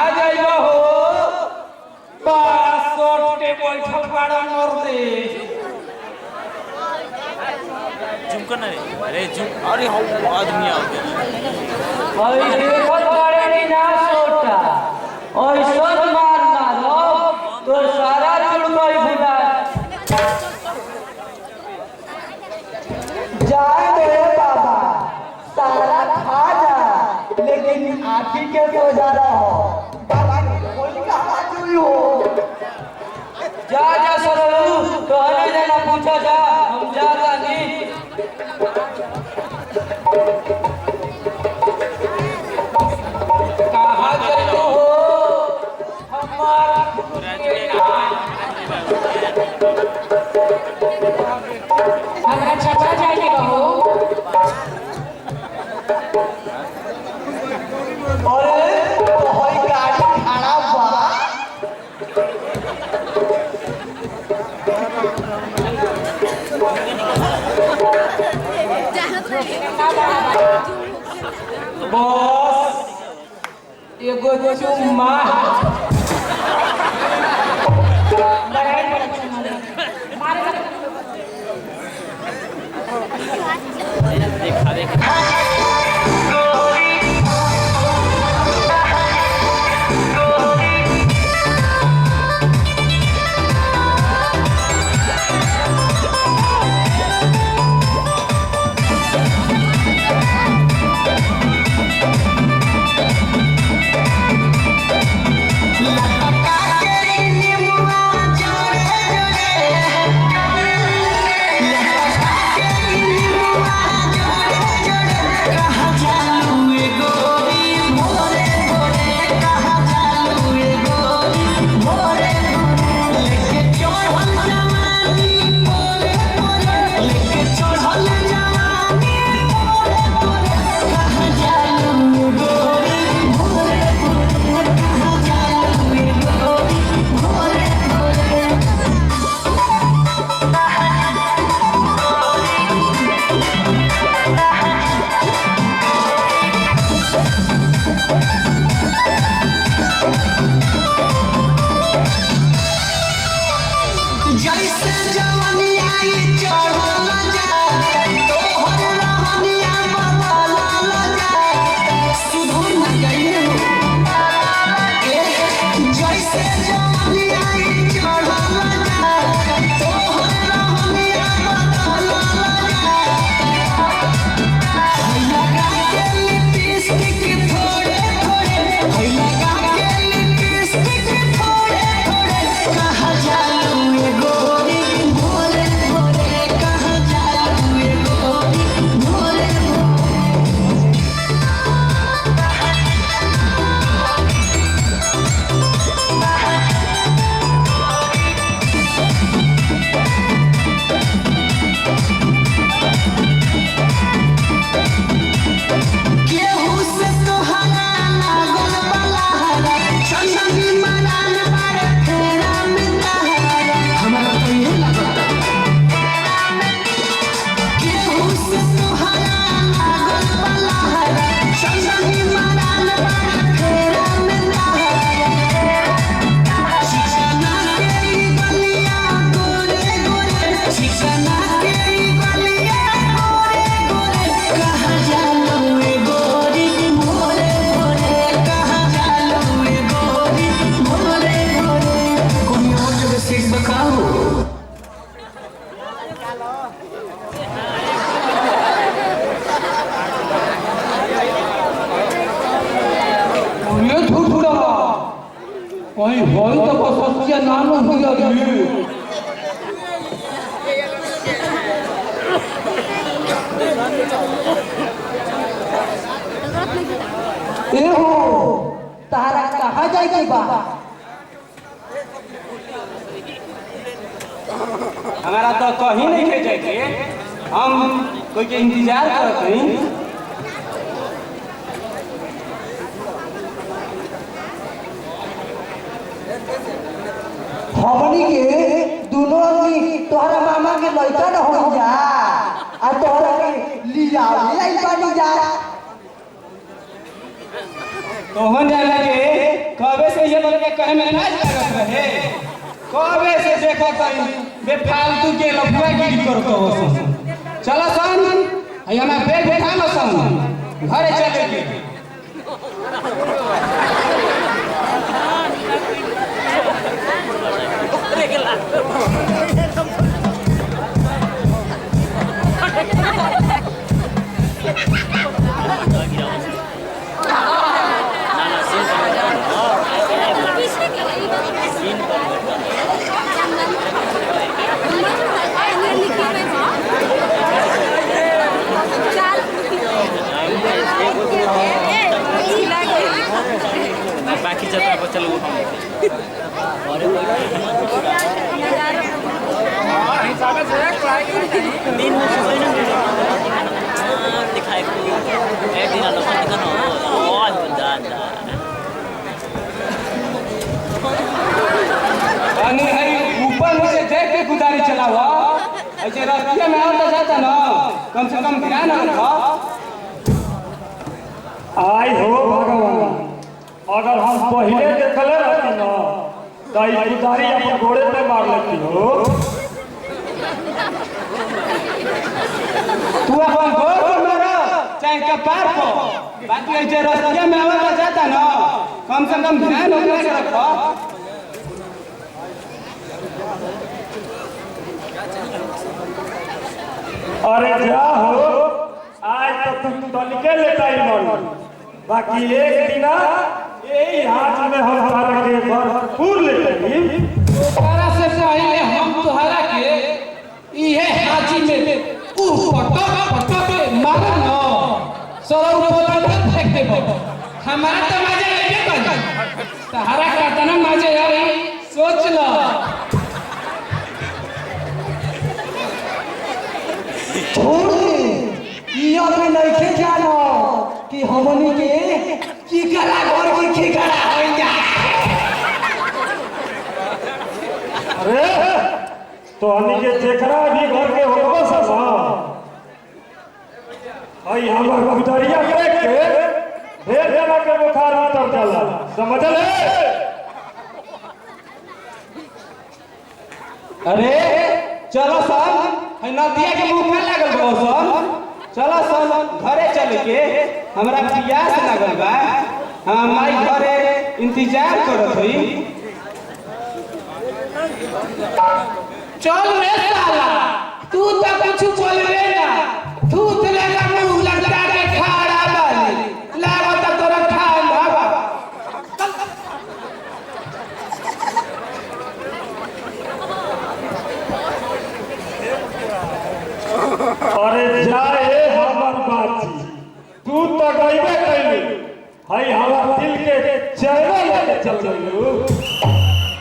कहाँ जाइबा हो बासोटे बैठल बाड़ा मोर दे झुम करना रे अरे झुम अरे हो आदमी आ गया अरे देखो बाड़े नी ना सोटा और सब मार मारो तो सारा चुड़कोई भुला जाए मेरे बाबा सारा खा जा लेकिन आखी के सो जा रहा हो बाबा कोई कहा चुई हो जा जा सरलू तो हने देना पूछा जा हम जाता नहीं कहाँ चलो हो हमारा हमारा चाचा जाएंगे बहू अरे तो होई गाड़ी खड़ा बा बॉस एगो चुम्मा देखा देखा कहीं होई तो बसतिया नाम हो गई ए हो तारा कहाँ जाएगी बा हमारा तो कहीं नहीं के जाके हम कोई के इंतजार करत हई हमनी के दोनों आदमी तोहरा मामा के लड़का न हो जा आ तोहरा के लिया आई पानी जा तोहन जाने के कब कहे में नाच लागत रहे कबे से देखो तई बेफालतू के लफुआ गिरी करतो हो चलो सन हई हमें बैग उठा लो सन घरे चले के बाकी जगह पर चलो दिन में दिखाए एक दिन ऊपर नीचे देख के कुदारी चलावा ऐसे रास्ते में आता जाता ना कम से कम ध्यान रखो आई हो भगवान अगर हम पहले देखले रहती ना तो ये कुदारी अपन घोड़े पे मार लेती हो तू अपन घोड़ पर मारो चाहे कपार पर बाकी ऐसे रास्ते में आता जाता ना कम से कम ध्यान रखो अरे जा हो आज तो तुम तनिके लेता ही मर बाकी एक दिन यही हाथ में हम तारा के भरपूर लेते तारा से पहले हम तुहरा के इहे हाथी में पटक के मारन न सरौ बोला फेंक देबो हमारा तो मजा लेके बन तहरा का तना मजा आई सोच लो ये भी नहीं जानो कि हमनी के किकरा घर की किकरा हो जा अरे तो हनी के जेकरा भी घर के होबो सब आई हमर कुदारिया देख के ढेर जना के बुखार उतर जाला समझ ले अरे चलो सन है नदिया के मुंह में लागल बा सन चलो सन घरे चल के हमरा प्यास लागल बा हम माई घरे इंतजार करत हई चल रे साला तू तो कुछ बोल रे ना तू तेरे का मुंह लगा के खड़ा बाली लागत तोरा ठंडा बा अरे जाए हमर बाची तू तो गईबे कैली हई हमर दिल के चैन लेके चल गइलू